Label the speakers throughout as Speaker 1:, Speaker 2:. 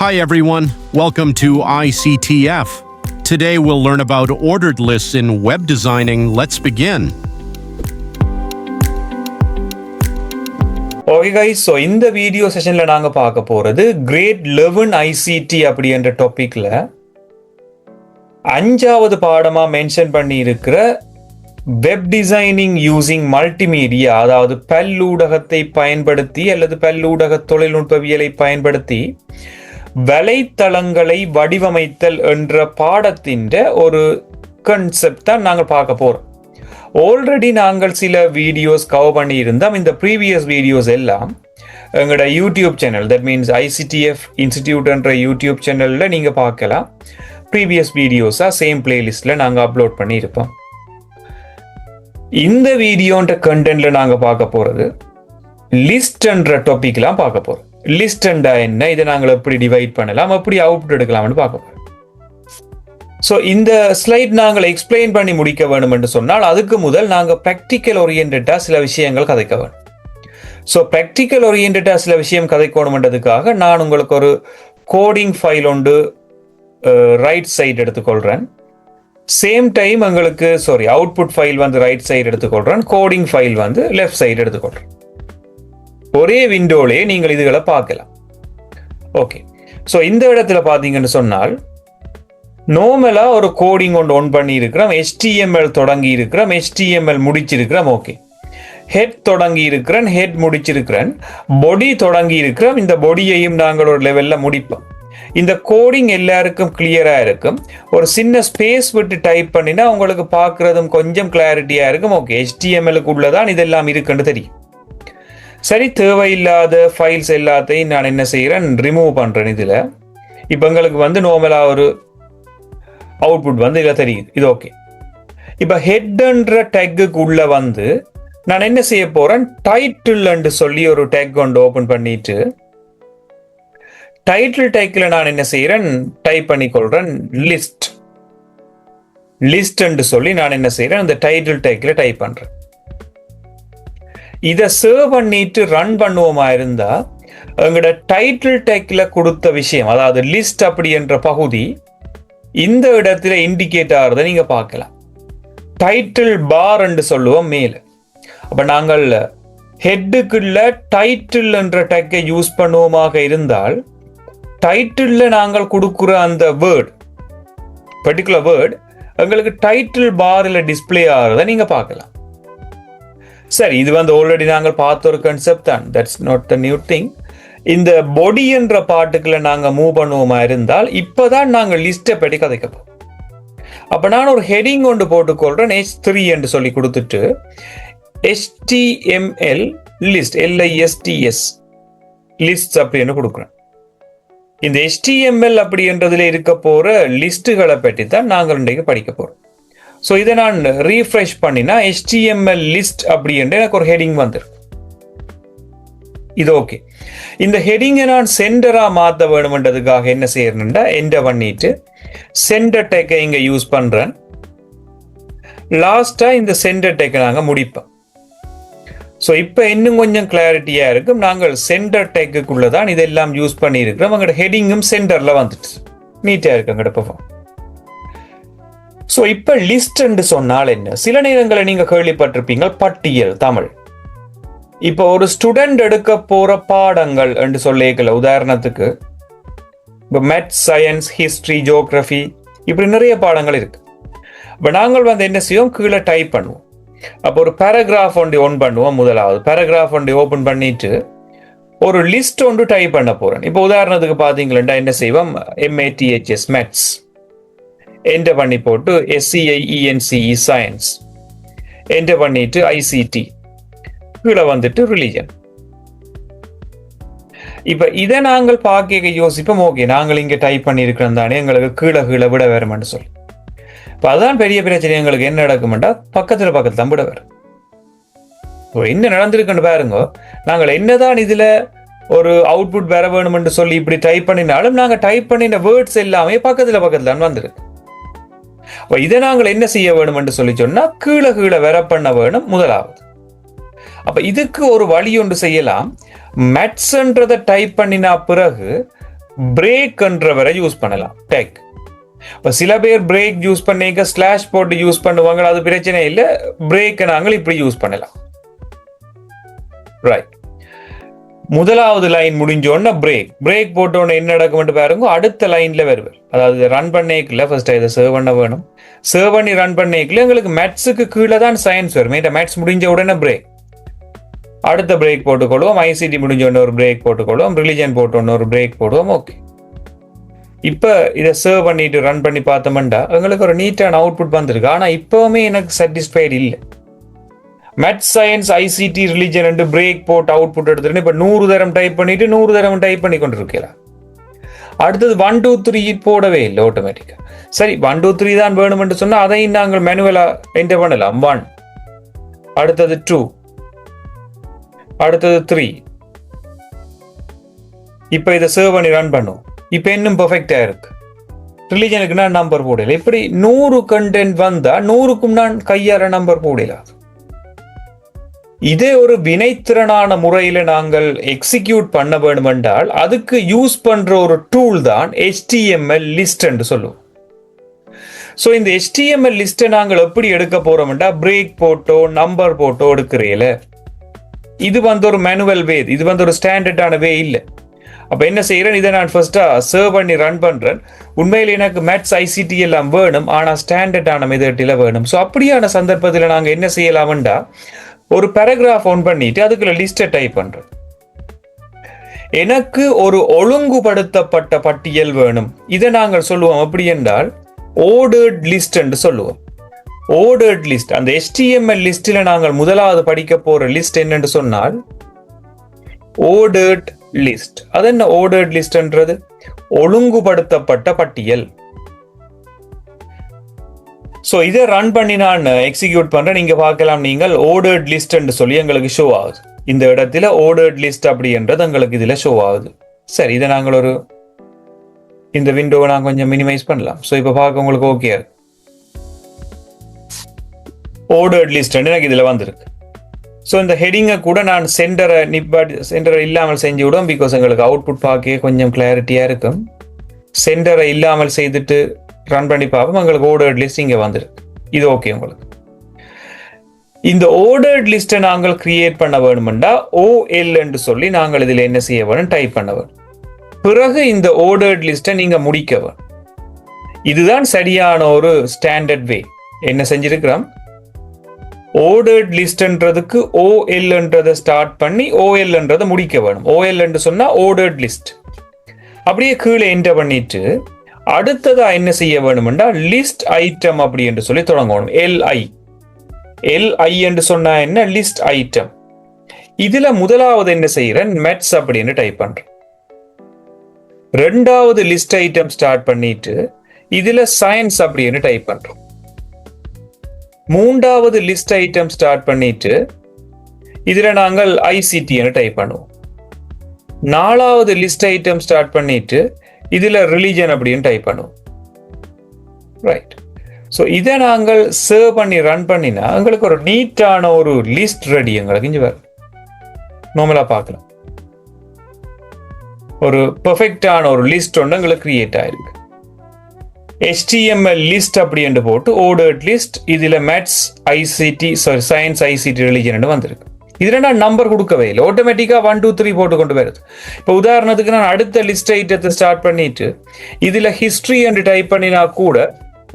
Speaker 1: Hi everyone, welcome to ICTF. Today we'll learn about ordered lists in web designing. Let's begin.
Speaker 2: Okay guys, so இந்த video செஷனில் நாங்கள் பார்க்க போகிறது great 11 ICT அப்படின்ற டாப்பிக்கில் 5வது பாடமாக மென்ஷன் பண்ணி இருக்கிற வெப் டிசைனிங் யூசிங் மல்டிமீடியா, அதாவது பல்லூடகத்தை பயன்படுத்தி அல்லது பல்லூடக தொழில்நுட்பவியலை பயன்படுத்தி வலைத்தளங்களை வடிவமைத்தல் என்ற பாடத்தின் ஒரு கன்செப்ட் தான் நாங்கள் பார்க்க போகிறோம். ஆல்ரெடி நாங்கள் சில வீடியோஸ் கவர் பண்ணி இருந்தோம். இந்த ப்ரீவியஸ் வீடியோஸ் எல்லாம் எங்களோட YouTube channel, that means ICDF இன்ஸ்டிடியூட்ன்ற யூடியூப் சேனலில் நீங்கள் பார்க்கலாம். ப்ரீவியஸ் வீடியோஸாக சேம் பிளேலிஸ்டில் நாங்கள் அப்லோட் பண்ணியிருப்போம். இந்த வீடியோன்ற கண்டென்ட்ல நாங்கள் பார்க்க போகிறது லிஸ்ட்ன்ற டாபிக்லாம் பார்க்க போகிறோம். லிஸ்ட்ண்டா என்ன, இதை நாங்கள் எப்படி டிவைட் பண்ணலாம், எப்படி அவுட்புட் எடுக்கலாம்னு பார்க்க போகிறோம். ஸோ இந்த ஸ்லைட் நாங்கள் எக்ஸ்பிளைன் பண்ணி முடிக்க வேணும் என்று சொன்னால் அதுக்கு முதல் நாங்கள் ப்ராக்டிக்கல் ஓரியன்டாக சில விஷயங்கள் கதைக்க வேணும். ஸோ ப்ராக்டிக்கல் ஓரியன்டாக சில விஷயம் கதைக்கணுமென்றதுக்காக நான் உங்களுக்கு ஒரு கோடிங் ஃபைல் ஒன்று ரைட் சைடு எடுத்துக்கொள்கிறேன். சேம் டைம் எங்களுக்கு அவுட்புட் ஃபைல் வந்து ரைட் சைடு எடுத்துக்கொள்கிறேன், கோடிங் ஃபைல் வந்து லெஃப்ட் சைடு எடுத்துக்கொள்கிறேன். ஒரே விண்டோலே நீங்கள் இதுகளை பார்க்கலாம். ஓகே, ஸோ இந்த இடத்துல பார்த்தீங்கன்னு சொன்னால் நார்மலா ஒரு கோடிங் ஒன்று ஒன் பண்ணி இருக்கிறோம். HTML தொடங்கி இருக்கிறோம், HTML முடிச்சிருக்கிறோம். ஓகே, ஹெட் தொடங்கி இருக்கிறேன், ஹெட் முடிச்சிருக்கிறேன். பொடி தொடங்கி இருக்கிறோம், இந்த பொடியையும் நாங்கள் ஒரு லெவல்ல முடிப்போம். இந்த கோடிங் எல்லாருக்கும் கிளியரா இருக்கும். ஒரு சின்ன ஸ்பேஸ் விட்டு டைப் பண்ணினா உங்களுக்கு பார்க்கறதும் கொஞ்சம் கிளாரிட்டியா இருக்கும். ஓகே, HTML-க்கு உள்ளதான் இதெல்லாம் இருக்குன்னு தெரியும். சரி, தேவையில்லாத ஃபைல்ஸ் எல்லாத்தையும் நான் என்ன செய்கிறேன், ரிமூவ் பண்றேன். இதுல இப்போ எங்களுக்கு வந்து நார்மலா ஒரு அவுட்புட் வந்து இதில் தெரியுது. இது ஓகே. இப்போ ஹெட்ன்ற டேக்குக்கு உள்ள வந்து நான் என்ன செய்ய போறேன், டைட்டில் சொல்லி ஒரு டேக் கொண்டு ஓபன் பண்ணிட்டு டைட்டில் டேக்ல நான் என்ன செய்யறேன், டைப் பண்ணி கொள்றேன் லிஸ்ட் சொல்லி நான் என்ன செய்யறேன், அந்த டைட்டில் டேக்ல டைப் பண்றேன். இதை சேவ் பண்ணிட்டு ரன் பண்ணுவோமா இருந்தா எங்களோட டைட்டில் டேக்ல கொடுத்த விஷயம், அதாவது லிஸ்ட் அப்படி என்ற பகுதி இந்த இடத்துல இண்டிகேட் ஆகிறத நீங்க பார்க்கலாம். டைட்டில் பார் என்று சொல்லுவோம் மேல. அப்ப நாங்கள் ஹெட்டுக்குள்ள டைட்டில் என்ற டேக்கை யூஸ் பண்ணுவோமாக இருந்தால் டைட்டில்ல நாங்கள் கொடுக்குற அந்த வேர்ட், பர்டிகுலர் வேர்ட் எங்களுக்கு டைட்டில் பார்ல டிஸ்பிளே ஆகிறத நீங்க பார்க்கலாம். சரி, இது வந்து ஆல்ரெடி நாங்கள் பார்த்த ஒரு கான்செப்ட் தான், that's not the new thing. இந்த பொடி என்ற பாட்டுக்குள்ள நாங்க மூவ் பண்ணுவோமா இருந்தால் இப்பதான் நாங்க லிஸ்ட்டை படி கதைக்கப்போம். அப்ப நான் ஒரு ஹெடிங் ஒன்று போட்டுக்கொள்றேன், H3 என்று சொல்லி கொடுத்துட்டு HTML லிஸ்ட், LISTS லிஸ்ட் அப்படின்னு கொடுக்குறேன். இந்த HTML அப்படின்றதுல இருக்க போற லிஸ்ட்டுகளை பற்றி தான் நாங்கள் இன்றைக்கு படிக்க போறோம். ஸோ இதை நான் ரீஃப்ரெஷ் பண்ணினா HTML லிஸ்ட் அப்படின்ற எனக்கு ஒரு ஹெடிங் வந்துடும். இது ஓகே. இந்த ஹெடிங்கை நான் சென்டரா மாற்ற வேணும்ன்றதுக்காக என்ன செய்யறேன்டா, என்டர் பண்ணிட்டு சென்டர் டேக்கை இங்க யூஸ் பண்றேன். லாஸ்டா இந்த சென்டர் டேக்கை நாங்க முடிப்போம். ஸோ இப்போ இன்னும் கொஞ்சம் கிளாரிட்டியா இருக்கும். நாங்கள் சென்டர் டேக்குள்ளதான் இதெல்லாம் யூஸ் பண்ணி இருக்கிறோம். எங்களோட ஹெடிங்கும் சென்டர்ல வந்துட்டு நீட்டா இருக்கு எங்களோட பெர்ஃபார்ம். ஸோ இப்போ லிஸ்ட் என்று சொன்னால் என்ன, சில நேரங்களை நீங்க கேள்விப்பட்டிருப்பீங்க, பட்டியல் தமிழ். இப்போ ஒரு ஸ்டூடெண்ட் எடுக்க போற பாடங்கள் என்று சொல்லிக்கல, உதாரணத்துக்கு இப்போ மேத்ஸ், சயின்ஸ், ஹிஸ்டரி, ஜியோகிராஃபி, இப்படி நிறைய பாடங்கள் இருக்கு. இப்போ நாங்கள் வந்து என்ன செய்வோம், கீழே டைப் பண்ணுவோம். அப்போ ஒரு பேராகிராஃப் ஒன்று ஓன் பண்ணுவோம். முதலாவது பேராகிராஃப் ஒன்று ஓபன் பண்ணிட்டு ஒரு லிஸ்ட் ஒன்று டைப் பண்ண போறேன். இப்போ உதாரணத்துக்கு பாத்தீங்களா என்ன செய்வோம், MATHS மேத்ஸ் என்டர் பண்ணி போட்டு SCIENCE சயின்ஸ் என்டர் பண்ணிட்டு ICT கீழே வந்துட்டு ரிலிஜன். இப்ப இதை நாங்கள் பார்க்க யோசிப்போம், ஓகே நாங்கள் இங்க டைப் பண்ணி இருக்கிறோம் தானே, எங்களுக்கு கீழே விட வேறுமென்று சொல்லி. இப்ப அதான் பெரிய பிரச்சனை. எங்களுக்கு என்ன நடக்கும்டா, பக்கத்துல தான் விட வேறு. என்ன நடந்திருக்குன்னு பாருங்க. நாங்கள் என்னதான் இதுல ஒரு அவுட்புட் வர வேணும் என்று சொல்லி இப்படி டைப் பண்ணினாலும் நாங்க டைப் பண்ணின வேர்ட்ஸ் எல்லாமே பக்கத்துல தான் வந்திருக்கு. இதை நாங்கள் என்ன செய்ய வேணும் என்று சொல்லி சொன்னா கீழே வர பண்ண வேணும் முதலாவது. அப்ப இதுக்கு ஒரு வழி ஒன்று செய்யலாம். மேத்ஸ்ன்றதை டைப் பண்ணினா பிறகு பிரேக் என்றவரை யூஸ் பண்ணலாம் டேக். இப்போ சில பேர் பிரேக் யூஸ் பண்ணிக்க ஸ்லாஷ் போட்டு யூஸ் பண்ணுவாங்க, அது பிரச்சனை இல்லை. பிரேக்கை நாங்கள் இப்படி யூஸ் பண்ணலாம். ரைட், முதலாவது லைன் முடிஞ்சோன்னா பிரேக் போட்டோன்னு என்ன நடக்கும் பாருங்க, அடுத்த லைன்ல வருவார். அதாவது ரன் பண்ணிக்கல ஃபர்ஸ்ட் இதை சேவ் பண்ண வேணும். சேவ் பண்ணி ரன் பண்ணிக்கல எங்களுக்கு மேத்ஸுக்கு கீழே தான் சயின்ஸ் வரும். இந்த மேத்ஸ் முடிஞ்ச உடனே பிரேக், அடுத்த பிரேக் போட்டுக்கொள்வோம். ஐசிடி முடிஞ்ச உடனே ஒரு பிரேக் போட்டுக்கொள்வோம். ரிலிஜன் போட்டோன்னு ஒரு பிரேக் போடுவோம். ஓகே, இப்போ இதை சேவ் பண்ணிட்டு ரன் பண்ணி பார்த்தோம்டா எங்களுக்கு ஒரு நீட்டான அவுட்புட் வந்திருக்கு. ஆனால் இப்போவுமே எனக்கு சாட்டிஸ்ஃபைடு இல்லை. மேத்ஸ், சயின்ஸ், ஐசிடி, ரிலிஜன் ரெண்டு பிரேக் போட்டு அவுட்புட் எடுத்துட்டு இப்போ 100 தரம் டைப் பண்ணிட்டு 100 தரம் டைப் பண்ணி கொண்டு இருக்கலாம். அடுத்தது 1 2 3 போடவே இல்லை ஆட்டோமேட்டிக்கா. சரி, 1 2 3 தான் வேணும்னு சொன்னா அதையும் நாங்கள் மேனுவலா என்டர் பண்ணலாம். 1, அடுத்தது 2, அடுத்தது 3. இப்போ இதை சேவ் பண்ணி ரன் பண்ணுவோம். இப்போ இன்னும் பெர்ஃபெக்டா இருக்கு. ரிலிஜனுக்கு நான் நம்பர் போடல. இப்படி 100 கண்டென்ட் வந்தா 100க்கும் நான் கையாற நம்பர் போடலாம். இதே ஒரு வினைத்திறனான முறையில நாங்கள் எக்ஸிக்யூட் பண்ண வேண்டும் என்றால் அதுக்கு யூஸ் பண்ற ஒரு டூல் தான் HTML லிஸ்ட் என்று சொல்லுவோம். ஸோ இந்த HTML லிஸ்ட்டை நாங்கள் எப்படி எடுக்க போறோம்டா பிரேக் போட்டோ நம்பர் போட்டோ எடுக்கிறீல. இது ஒரு மேனுவல் வே, இது ஒரு ஸ்டாண்டர்டான வே இல்லை. அப்ப என்ன செய்யறேன், இதை நான் ஃபர்ஸ்டா சேவ் பண்ணி ரன் பண்றேன். உண்மையில் எனக்கு மேத்ஸ் ஐசிடி எல்லாம் வேணும், ஆனா ஸ்டாண்டர்டான மெத்தடில் வேணும். ஸோ அப்படியான சந்தர்ப்பத்தில் நாங்கள் என்ன செய்யலாம்டா ஒரு பேராகிராஃப் ஆன் பண்ணிட்டு அதுக்குள்ள லிஸ்ட்டை டைப் பண்றோம். எனக்கு ஒரு ஒழுங்குபடுத்தப்பட்ட பட்டியல் வேணும். இதை நாங்கள் சொல்லுவோம் அப்படி என்றால் ஆர்டர்ட் லிஸ்ட் என்று சொல்லுவோம். ஆர்டர்ட் லிஸ்ட், அந்த HTML லிஸ்டில் நாங்கள் முதலாவது படிக்க போற லிஸ்ட் என்னன்னு சொன்னால் ஆர்டர்ட் லிஸ்ட். அது என்ன ஆர்டர்ட் லிஸ்ட்ன்றது? ஒழுங்குபடுத்தப்பட்ட பட்டியல். ஸோ இதை ரன் பண்ணி நான் எக்ஸிக்யூட் பண்றேன். நீங்க பார்க்கலாம், நீங்கள் ஆர்டர்ட் லிஸ்ட் என்று சொல்லி எங்களுக்கு ஷோ ஆகுது. இந்த இடத்துல ஆர்டர்ட் லிஸ்ட் அப்படின்றது எங்களுக்கு இதுல ஷோ ஆகுது. சரி, இதை நாங்கள் இந்த விண்டோவை நான் கொஞ்சம் மினிமைஸ் பண்ணலாம். ஸோ இப்போ பார்க்க உங்களுக்கு ஓகே இருக்கு. ஆர்டர்ட் லிஸ்ட் எனக்கு இதுல வந்திருக்கு. ஸோ இந்த ஹெடிங்கை கூட நான் சென்டரை இல்லாமல் செஞ்சு விடுவோம். பிகாஸ் எங்களுக்கு அவுட்புட் பார்க்க கொஞ்சம் கிளாரிட்டியா இருக்கும். சென்டரை இல்லாமல் செய்துட்டு ரன் பண்ணி பார்ப்போம். உங்களுக்கு ஆர்டர்ட் லிஸ்ட் இங்க வந்திருக்கு. இது ஓகே. உங்களுக்கு இந்த ஆர்டர்ட் லிஸ்ட்டை நாங்கள் கிரியேட் பண்ண வேணும்னா OL என்று சொல்லி நாங்கள் இதில் என்ன செய்ய வேணும், டைப் பண்ண வேணும். பிறகு இந்த ஆர்டர்ட் லிஸ்ட்டை நீங்க முடிக்க வேணும். இதுதான் சரியான ஒரு ஸ்டாண்டர்ட் வே. என்ன செஞ்சிருக்கிறோம், ஆர்டர்ட் லிஸ்ட்ன்றதுக்கு OLன்றதை ஸ்டார்ட் பண்ணி OLன்றதை முடிக்க வேணும். OL என்று சொன்னா ஆர்டர்ட் லிஸ்ட். அப்படியே கீழே என்டர் பண்ணிட்டு அடுத்ததா என்ன செய்ய வேணும்னா லிஸ்ட் ஐட்டம் அப்படி என்று சொல்லி தொடங்கணும். LI என்று சொன்னா என்ன, லிஸ்ட் ஐட்டம். இதுல முதலாவது என்ன செய்யறேன், மேத்ஸ் அப்படின்னு டைப் பண்றேன். ரெண்டாவது லிஸ்ட் ஐட்டம் ஸ்டார்ட் பண்ணிட்டு இதுல சயின்ஸ் அப்படின்னு டைப் பண்றோம். மூன்றாவது லிஸ்ட் ஐட்டம் ஸ்டார்ட் பண்ணிட்டு இதுல நாங்கள் ICT டைப் பண்ணுவோம். நாலாவது லிஸ்ட் ஐட்டம் ஸ்டார்ட் பண்ணிட்டு இதுல ரிலிஜன் அப்படின்னு டைப் பண்ணுவோம். ரைட். ஸோ இதை நாங்கள் சேவ் பண்ணி ரன் பண்ணினா எங்களுக்கு ஒரு நீட்டான ஒரு லிஸ்ட் ரெடி. எங்களுக்கு இங்கே வரும், நார்மலா பார்க்கலாம். ஒரு பெர்ஃபெக்டான ஒரு லிஸ்ட் ஒன்று எங்களுக்கு கிரியேட் ஆயிருக்கு. HTML லிஸ்ட் அப்படி என்று போட்டு ஆர்டர்ட் லிஸ்ட், இதுல maths ICT science ICT religion வந்திருக்கு. இதுல நான் நம்பர் கொடுக்கவே இல்லை, ஆட்டோமேட்டிக்கா 1 2 3 போட்டு கொண்டு வருது. இப்போ உதாரணத்துக்கு நான் அடுத்த லிஸ்ட் ஐட்டத்தை ஸ்டார்ட் பண்ணிட்டு இதுல ஹிஸ்டரி என்று டைப் பண்ணினா கூட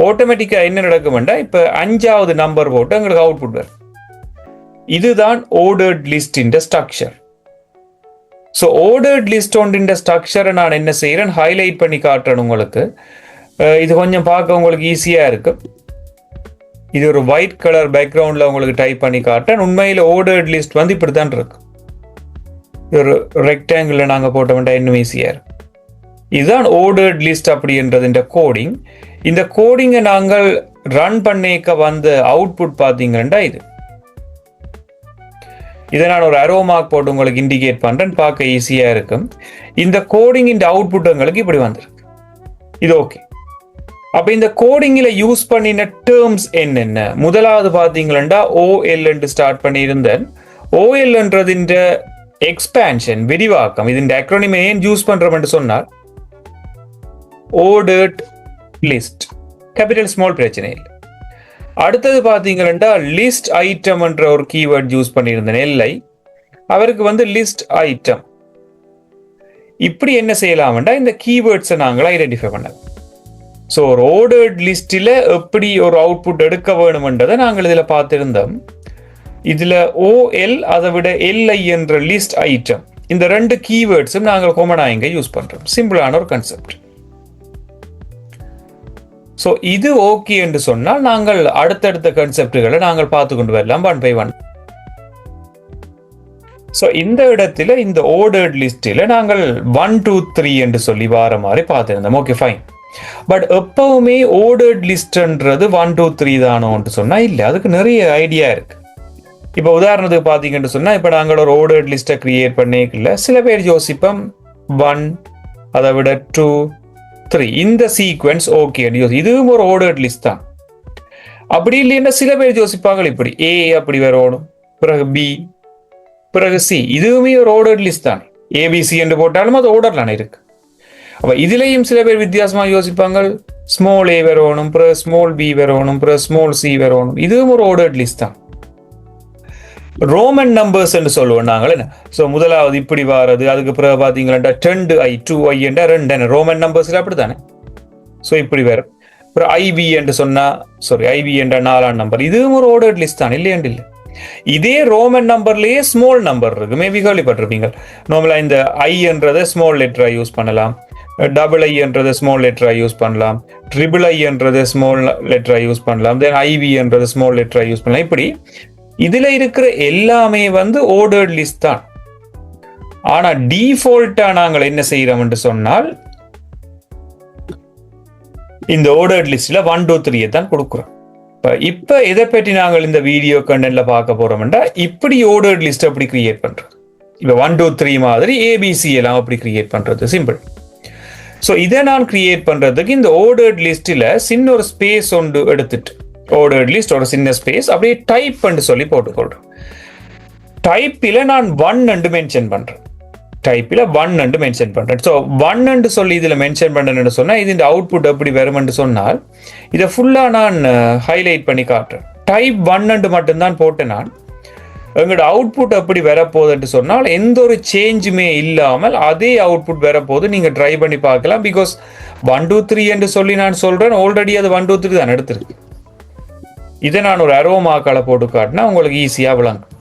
Speaker 2: ஆட்டோமேட்டிக்கா என்ன நடக்கும்னா இப்ப 5வது நம்பர் போட்டு எங்களுக்கு அவுட்புட் வரும். இதுதான் ஆர்டர்ட் லிஸ்ட் இன் ஸ்ட்ரக்சர். ஸோ ஆர்டர்ட் லிஸ்ட் ஒன்றின் ஸ்ட்ரக்சரை நான் என்ன செய்யறேன், ஹைலைட் பண்ணி காட்டுறேன் உங்களுக்கு. இது கொஞ்சம் பார்க்க உங்களுக்கு ஈஸியா இருக்கு. இது ஒரு ஒயிட் கலர் பேக்ரவுண்ட்ல உங்களுக்கு டைப் பண்ணி காட்டுறேன். உண்மையில ஆர்டர்ட் லிஸ்ட் இப்படித்தான் இருக்கு. ஒரு ரெக்டாங்கிள் நாங்க போட்டோம்னா இன்னும் ஈஸியா இருக்கு. இதுதான் ஆர்டர்ட் லிஸ்ட் அப்படின்றது இந்த கோடிங். இந்த கோடிங்கை நாங்கள் ரன் பண்ணிக்க வந்த அவுட்புட் பார்த்தீங்கன்னா இதை நான் ஒரு அரோ மார்க் போட்டு உங்களுக்கு இண்டிகேட் பண்றேன், பார்க்க ஈஸியா இருக்கும். இந்த கோடிங் இந்த அவுட்புட் உங்களுக்கு இப்படி வந்திருக்கு. இது ஓகே. அப்ப இந்த கோடிங்ல யூஸ் பண்ணின டேர்ம்ஸ் என்னென்ன, முதலாவது பாத்தீங்கன்னா OL என்று ஸ்டார்ட் பண்ணியிருந்தேன். OLன்றது இந்த எக்ஸ்பான்ஷன், விரிவாக்கம். இது இந்த அக்ரோனிமை ஏன் யூஸ் பண்றோம் என்று சொன்னால் ordered list. கேபிட்டல் ஸ்மால் பிரச்சனை இல்லை. அடுத்தது பார்த்தீங்கன்னா லிஸ்ட் ஐட்டம் என்ற ஒரு கீவேர்ட் யூஸ் பண்ணியிருந்தேன் எல்ஐ, அவருக்கு வந்து லிஸ்ட் ஐட்டம். இப்படி என்ன செய்யலாம்டா இந்த கீவேர்ட்ஸை நாங்கள் ஐடென்டிஃபை பண்ண. ஸோ ஒரு ஓர்டர்ட் லிஸ்டில் எப்படி ஒரு அவுட்புட் எடுக்க வேணும்ன்றதை நாங்கள் இதில் பார்த்துருந்தோம். இதில் ஓஎல் அதை விட எல்ஐ என்ற லிஸ்ட் ஐட்டம், இந்த ரெண்டு கீவேர்ட்ஸும் நாங்கள் காமனாக இங்கே யூஸ் பண்ணுறோம். சிம்பிளான ஒரு கான்செப்ட். ஸோ இது ஓகே என்று சொன்னால் நாங்கள் அடுத்தடுத்த கான்செப்டுகளை நாங்கள் பார்த்து கொண்டு வரலாம் ஒன் பை ஒன். ஸோ இந்த இடத்துல இந்த ஓர்டர்ட் லிஸ்டில் நாங்கள் 1 2 3 என்று சொல்லி வார மாதிரி பார்த்துருந்தோம். Okay fine. பட் எப்பவுமே ஓர்டர்ட் லிஸ்ட்ன்றது 1 2 3 தானோன்னு சொன்னால் இல்லை, அதுக்கு நிறைய ஐடியா இருக்கு. இப்போ உதாரணத்துக்கு பார்த்தீங்கன்னு சொன்னால் இப்போ நாங்கள் ஒரு ஓர்டர்ட் லிஸ்ட்டை கிரியேட் பண்ணிக்கல, சில பேர் யோசிப்போம் 1 அதை விட 2 3 இந்த சீக்வன்ஸ் ஓகே, இதுவும் ஒரு ஓர்டர்ட் லிஸ்ட் தான். அப்படி இல்லைன்னா சில பேர் யோசிப்பாங்க இப்படி ஏ அப்படி வரணும், பிறகு பி, பிறகு சி, இதுவுமே ஒரு ஓர்டர்ட் லிஸ்ட் தான். ஏபிசி என்று போட்டாலும் அது ஓர்டர்லான இருக்கு. அப்ப இதுலயும் சில பேர் வித்தியாசமா யோசிப்பாங்க, ஸ்மால் ஏ வரணும், பிறகு ஸ்மால் பி வரணும், பிறகு ஸ்மால் சி வரணும், இதுவும் ஒரு ஓர்டர்ட் லிஸ்ட் தான். ரோமன் நம்பர்ஸ் என்று சொல்லுவோம் நாங்கள். என்ன ஸோ முதலாவது இப்படி வாரது, அதுக்கு பிறகு பார்த்தீங்கன்னா 10i 2i என்ற 2 ரோமன் நம்பர்ஸ்ல அப்படித்தானே. ஸோ இப்படி வரும். அப்புறம் ஐவி என்று சொன்னா ஐவி என்ற 4ஆம் நம்பர், இதுவும் ஒரு ஓர்டர்ட் லிஸ்ட் தான், இல்லையாண்டு இல்லை. இதே ரோமன் நம்பர்லயே ஸ்மால் நம்பர் இருக்கு, மேபி கேள்விப்பட்டிருப்பீங்க. நார்மலா இந்த ஐ என்றதை ஸ்மால் லெட்டரா யூஸ் பண்ணலாம், டபுள் ஐ என்றதை ஸ்மால் லெட்டரா யூஸ் பண்ணலாம், ட்ரிபிள் ஐ என்றதை ஸ்மால் லெட்டரா யூஸ் பண்ணலாம், தென் ஐவி என்றதை ஸ்மால் லெட்டரா யூஸ் பண்ணலாம். இப்படி இதுல இருக்கிற எல்லாமே வந்து ஓர்டர்ட் லிஸ்ட் தான். ஆனா டிஃபால்ட்டா நாங்கள் என்ன செய்யறோம் என்று சொன்னால் இந்த ஓர்டர்ட் லிஸ்ட்ல 1 2 3 தான் கொடுக்குறோம். இப்ப இதை பற்றி நாங்கள் இந்த வீடியோ கண்டென்ட்ல பார்க்க போறோம்னா இப்படி ஓர்டர்ட் லிஸ்ட் அப்படி கிரியேட் பண்றது. இப்ப 1 2 3 மாதிரி ஏபிசி எல்லாம் அப்படி கிரியேட் பண்றது சிம்பிள். ஸோ இதை நான் கிரியேட் பண்றதுக்கு இந்த ஓர்டர்ட் லிஸ்ட்ல சின்ன ஒரு ஸ்பேஸ் ஒன்று எடுத்துட்டு, ஓர்டர்ட் லிஸ்ட் ஒரு சின்ன ஸ்பேஸ் அப்படியே டைப் பண்ணி சொல்லி போட்டுக்கொள்றேன். டைப்பில் நான் 1 என்று மென்ஷன் பண்றேன். டைப்பில் 1 என்று மென்ஷன் பண்றேன். ஸோ 1 என்று சொல்லி இதில் மென்ஷன் பண்ணணும்னு சொன்னால் இது இந்த அவுட்புட் எப்படி வரும் என்று சொன்னால் இதை ஃபுல்லாக நான் ஹைலைட் பண்ணி காட்டுறேன். டைப் 1 என்று மட்டும்தான் போட்டேன் நான். எங்களோட அவுட்புட் எப்படி வரப்போகுதுன்னு சொன்னால் எந்த ஒரு சேஞ்சுமே இல்லாமல் அதே அவுட்புட் வரப்போகுது. நீங்கள் ட்ரை பண்ணி பார்க்கலாம். பிகாஸ் 1 2 3 என்று சொல்லி நான் சொல்றேன், ஆல்ரெடி அது 1 2 3 தான் எடுத்திருக்கு. இதை நான் ஒரு அரோ மார்க்கால போட்டு காட்டினா உங்களுக்கு ஈஸியாக விளங்கும்.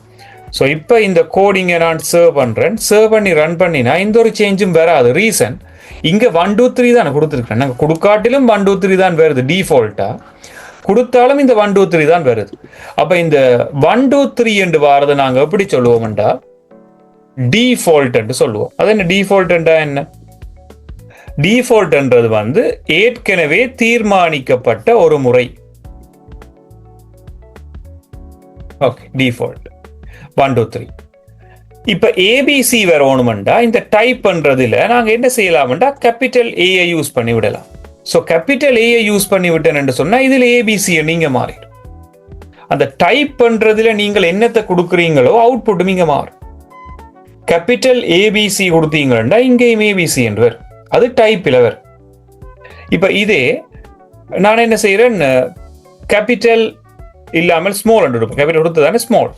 Speaker 2: ஸோ இப்போ இந்த கோடிங்கை நான் சர்வ் பண்ணுறேன். சர்வ் பண்ணி ரன் பண்ணினா இந்த ஒரு சேஞ்சும் வராது. ரீசன் இங்கே 1 2 3 தான் கொடுத்துருக்கேன். நாங்கள் கொடுக்காட்டிலும் 1 2 3 தான் வருது டிஃபால்ட்டா, கொடுத்தாலும் இந்த 1 2 3 தான் வருது. அப்போ இந்த 1 2 3 என்று வாரதை நாங்கள் எப்படி சொல்லுவோம்டா டிஃபால்ட் என்று சொல்லுவோம். அது என்ன டிஃபால்ட்ன்றா என்ன? டிஃபால்ட்ன்றது வந்து ஏற்கனவே தீர்மானிக்கப்பட்ட ஒரு முறை. Okay, default 1 2 3. இப்ப ஏபிசி வரணும்டா இந்த டைப் பண்றதுல நாங்க என்ன செய்யலாம்டா கேபிட்டல் ஏஐ யூஸ் பண்ணி விடலாம். ஸோ கேபிட்டல் ஏஐ யூஸ் பண்ணி விட்டேன்னு சொன்னா இதுல ஏபிசி நீங்க மாறிடும். அந்த டைப் பண்றதுல நீங்கள் என்னத்தை கொடுக்குறீங்களோ அவுட்புட் நீங்க மாறும். கேபிட்டல் ஏபிசி கொடுத்தீங்கன்னா இங்கேயும் ஏபிசி என்று வரும், அது டைப்பில் வரும். இப்ப இதே நான் என்ன செய்யறேன், கேபிட்டல் இல்லாமல் ஸ்மால் எடுப்போம். கேபிட்டல் கொடுத்ததானே ஸ்மால்,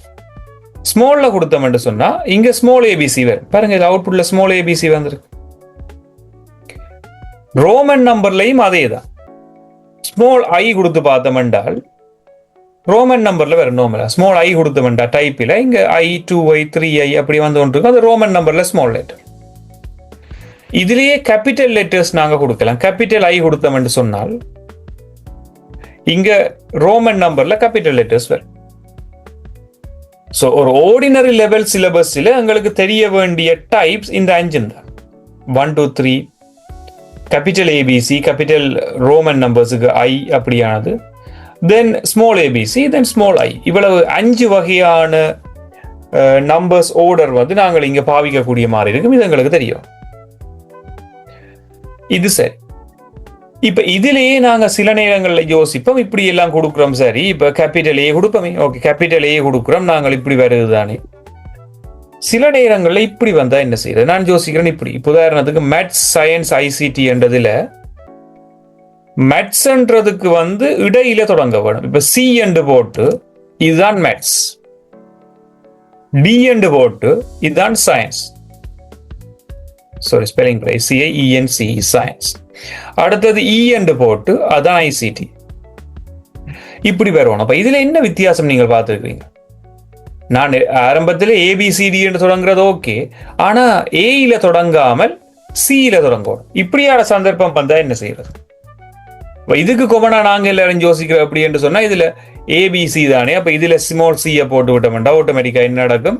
Speaker 2: ஸ்மால்ல கொடுத்தோம்னு சொன்னா இங்க ஸ்மால் ஏபிசி வரும். பாருங்க இது அவுட்புட்ல ஸ்மால் ஏபிசி வந்திருக்கு. ரோமன் நம்பர்லையும் அதே தான். ஸ்மால் ஐ கொடுத்து பார்த்தோம் என்றால் ரோமன் நம்பர்ல வரும். நார்மலா ஸ்மால் ஐ கொடுத்தோம்டா டைப்பில் இங்க ஐ 2i 3i அப்படி வந்து ஒன்று இருக்கும், அது ரோமன் நம்பர்ல ஸ்மால் லெட்டர். இதுலயே கேபிட்டல் லெட்டர்ஸ் நாங்க கொடுக்கலாம். கேபிட்டல் ஐ கொடுத்தோம்னு சொன்னால் இங்க ரோமன் நம்பர்ல கேபிட்டல் லெட்டர்ஸ் வரும். ஸோ ஒரு ஆர்டினரி லெவல் சிலபஸ்ல எங்களுக்கு தெரிய வேண்டிய டைப்ஸ் இந்த 5 தான். 1 2 3 கேபிட்டல் ஏபிசி, கேபிட்டல் ரோமன் நம்பர்ஸுக்கு ஐ அப்படியானது, then small ABC, then small I. இவ்வளவு 5 வகையான நம்பர்ஸ் ஆர்டர் வந்து நாங்கள் இங்க பாவிக்கக்கூடிய மாதிரி இருக்கும். இது எங்களுக்கு தெரியும். இது சரி. இப்ப இதுலயே நாங்க சில நேரங்கள்ல யோசிப்போம் இப்படி எல்லாம் கொடுக்குறோம். சரி, இப்ப கேபிட்டல் ஏ கொடுப்போமே, ஓகே கேபிட்டல் ஏ கொடுக்குறோம் நாங்கள், இப்படி வருது தானே. சில நேரங்கள்ல இப்படி வந்தா என்ன செய்யறது நான் யோசிக்கிறேன். இப்படி உதாரணத்துக்கு மேத்ஸ் சயின்ஸ் ஐசிடி என்றதுல மேத்ஸ்ன்றதுக்கு வந்து இடையில தொடங்க வேணும். இப்ப சி என்று போட்டு இதுதான் மேத்ஸ், டி என்று போட்டு இதுதான் science. Sorry, spelling CIENC science. அடுத்தது இ என்று போட்டு அதான் ICT. இப்படி வருவோம். அப்ப இதுல என்ன வித்தியாசம் நீங்கள் பார்த்துருக்கீங்க? நான் ஆரம்பத்தில் ABCD என்று தொடங்குறது ஓகே, ஆனா ஏல தொடங்காமல் சியில தொடங்கும். இப்படியான சந்தர்ப்பம் வந்தா என்ன செய்யறது? இதுக்கு கொமனா நாங்க எல்லாரும் யோசிக்கிறோம் அப்படி என்று சொன்னா இதுல ABC தானே, அப்ப இதுல ஸ்மால் சியை போட்டு விட்டோம்னா ஆட்டோமேட்டிக்கா என்ன நடக்கும்?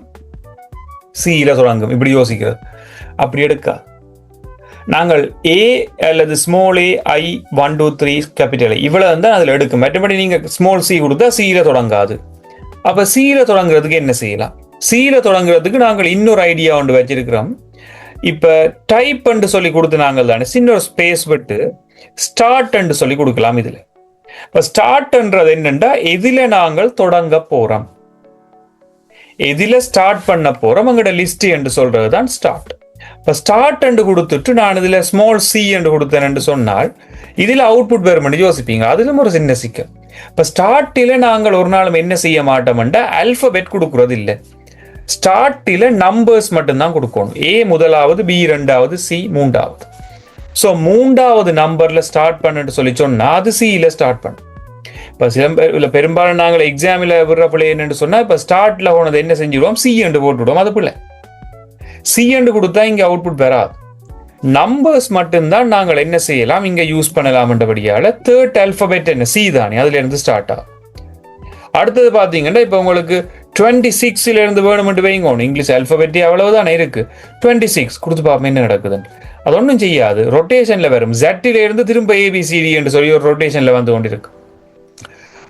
Speaker 2: சியில தொடங்கும். இப்படி யோசிக்கிறது அப்படி எடுக்கா. நாங்கள் A அல்லது ஸ்மால் A, I, 1, 2, 3 கேபிட்டல் இவ்வளவு தான் அதுல எடுக்கும். மற்றபடி நீங்க ஸ்மால் C கொடுத்தா சியில தொடங்காது. அப்ப சியில தொடங்குறதுக்கு என்ன செய்யலாம்? சியில தொடங்குறதுக்கு நாங்கள் இன்னொரு ஐடியா ஒன்று வச்சிருக்கிறோம். இப்ப டைப் என்று சொல்லி கொடுத்து நாங்கள் தானே சின்ன ஒரு ஸ்பேஸ் விட்டு ஸ்டார்ட் என்று சொல்லி கொடுக்கலாம். இதுல இப்ப ஸ்டார்ட்ன்றது என்னன்னா எதில நாங்கள் தொடங்க போறோம், எதில ஸ்டார்ட் பண்ண போறோம், அங்கட லிஸ்ட் என்று சொல்றது தான் ஸ்டார்ட். இப்ப ஸ்டார்ட் என்று கொடுத்துட்டு நான் இதுல ஸ்மால் C என்று கொடுத்தேன் என்று சொன்னால் இதுல அவுட்புட் வேறு யோசிப்பீங்க. அதுல ஒரு சின்ன சிக்கல். இப்ப ஸ்டார்ட்டில நாங்கள் ஒரு நாளும் என்ன செய்ய மாட்டோம்னா அல்பபெட் கொடுக்கறது இல்லை. ஸ்டார்ட்டில நம்பர்ஸ் மட்டும்தான் கொடுக்கணும். A முதலாவது, B இரண்டாவது, C மூன்றாவது. ஸோ மூன்றாவது நம்பர்ல ஸ்டார்ட் பண்ணுன்னு சொல்லி சொன்னா அது சியில ஸ்டார்ட் பண்ணும். இப்போ சில பெரும்பாலும் நாங்கள் எக்ஸாமில் விடுற பிள்ளை என்னன்னு சொன்னா இப்ப ஸ்டார்ட்ல போனது என்ன செஞ்சிருவோம்? C என்று போட்டுவிடுவோம். அது பிள்ளை. C என்று கொடுத்தா இங்க அவுட்புட் வராது. நம்பர்ஸ் மட்டும்தான் நாங்கள் என்ன செய்யலாம் இங்க யூஸ் பண்ணலாம் என்றபடியால தேர்ட் அல்பபெட் என்ன C தானே, அதுல இருந்து ஸ்டார்ட் ஆகும். அடுத்தது பாத்தீங்கன்னா இப்ப உங்களுக்கு 26ல இருந்து வேணும்னு வைங்க. இங்கிலீஷ் அல்பபெட் அவ்வளவுதானே இருக்கு. 26 கொடுத்து பார்ப்போம் என்ன நடக்குதுன்னு. அது ஒன்றும் செய்யாது, ரொட்டேஷன்ல வரும். Z இருந்து திரும்ப ABCD என்று சொல்லி ஒரு ரொட்டேஷன்ல வந்து கொண்டிருக்கு.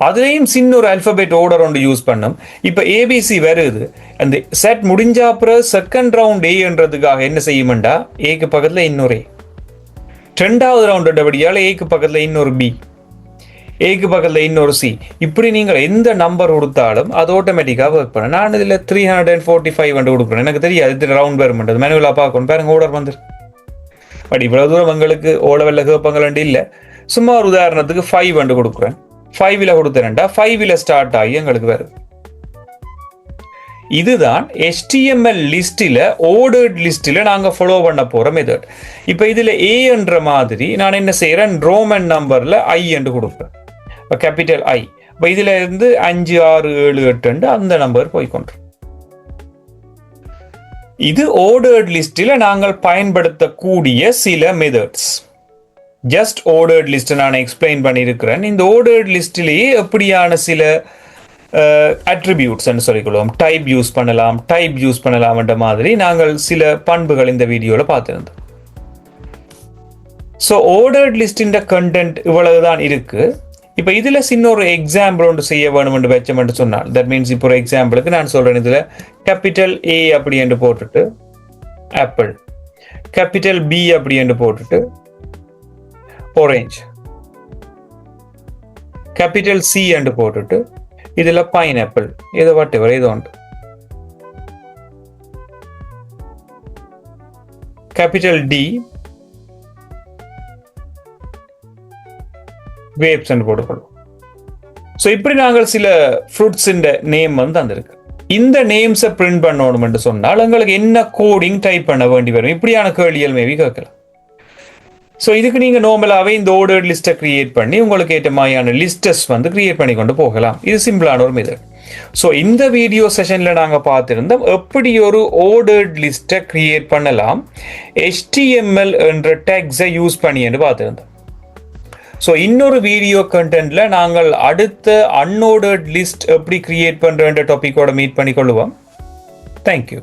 Speaker 2: அதுலயும் சின்ன ஒரு அல்பபெட் ஆர்டர் ஒன்று யூஸ் பண்ணும். இப்ப ABC வருது, அந்த செட் முடிஞ்சா அப்புறம் செகண்ட் ரவுண்ட் ஏன்றதுக்காக என்ன செய்யும்டா ஏக்கு பக்கத்துல இன்னொரு A, ரெண்டாவது ரவுண்ட் படியால ஏக்கு பக்கத்துல இன்னொரு B, ஏக்கு பக்கத்துல இன்னொரு C. இப்படி நீங்கள் எந்த நம்பர் கொடுத்தாலும் அது ஆட்டோமேட்டிக்கா ஒர்க் பண்ண. நான் இதுல 345 கொடுக்குறேன். எனக்கு தெரியாது இது ரவுண்ட் வரும்ன்றது, மேனுவலா பார்க்கணும். பாருங்க ஆர்டர் வந்துரு. பட் இவ்வளவு தூரம் உங்களுக்கு ஓடவெல்ல கேட்பாங்க இல்ல. சும்மா ஒரு உதாரணத்துக்கு 5 கொடுக்குறேன். 5ல கொடுத்தேன்டா 5ல ஸ்டார்ட் ஆகி எங்களுக்கு வருது. இதுதான் HTML லிஸ்டில ஆர்டர்ட் லிஸ்டில நாங்க ஃபாலோ பண்ண போற மெத்தட். இப்ப இதுல A என்ற மாதிரி நான் என்ன செய்யறேன்? ரோமன் நம்பர்ல I என்று கொடுப்பேன். Capital I. இப்ப இதுல இருந்து 5, 6, 7, 8 அந்த நம்பர் போய்கொண்டு. இது ஆர்டர்ட் லிஸ்டில நாங்கள் பயன்படுத்தக்கூடிய சில மெத்தட்ஸ். ஜஸ்ட் ஆர்டர்ட் லிஸ்ட் நான் எக்ஸ்பிளைன் பண்ணியிருக்கிறேன். இந்த ஆர்டர்ட் லிஸ்டிலேயே எப்படியான சில அட்ரிபியூட்ஸ் சொல்லிக்கொள்வோம். டைப் யூஸ் பண்ணலாம் என்ற மாதிரி நாங்கள் சில பண்புகள் இந்த வீடியோல பார்த்திருந்தோம். ஸோ ஆர்டர்ட் லிஸ்டின் கண்டென்ட் இவ்வளவுதான் இருக்கு. இப்போ இதுல சின்ன ஒரு எக்ஸாம்பிள் ஒன்று செய்ய வேணும் என்று வச்சோம் என்று சொன்னால், தட் மீன்ஸ் இப்போ ஒரு எக்ஸாம்பிளுக்கு நான் சொல்றேன். இதுல கேபிட்டல் A அப்படி என்று போட்டுட்டு ஆப்பிள், கேபிட்டல் B அப்படி என்று போட்டுட்டு ஆரஞ்சு, கேபிட்டல் C என்று போட்டுட்டு இதுல பைனாப்பிள், ஏதோ வாட்டெவர் ஏதோ உண்டு. கேபிட்டல் D grapes என்று போட்டுக்கொள்வோம். ஸோ இப்படி நாங்கள் சில ஃப்ரூட்ஸ் நேம் வந்து தந்திருக்கு. இந்த நேம்ஸை பிரிண்ட் பண்ணணும் என்று சொன்னால் உங்களுக்கு என்ன கோடிங் டைப் பண்ண வேண்டி வரும்? இப்படியான கேள்விகள் மேபி கேட்கலாம். ஸோ இதுக்கு நீங்க நார்மலாகவே இந்த ஆர்டர்ட் லிஸ்ட்டை கிரியேட் பண்ணி உங்களுக்கு ஏற்ற மாதிரியான லிஸ்டஸ் வந்து கிரியேட் பண்ணி கொண்டு போகலாம். இது சிம்பிளான ஒரு மெத்தட். ஸோ இந்த வீடியோ செஷன்ல நாங்கள் பார்த்திருந்தோம் எப்படி ஒரு ஆர்டர்ட் லிஸ்ட்டை கிரியேட் பண்ணலாம் HTML என்ற டேக்ஸை யூஸ் பண்ணி என்று பார்த்திருந்தோம். ஸோ இன்னொரு வீடியோ கண்டென்ட்ல நாங்கள் அடுத்த அன்ஆர்டர்ட் லிஸ்ட் எப்படி கிரியேட் பண்ற டாபிக்கோட மீட் பண்ணிக்கொள்வோம். தேங்க்யூ.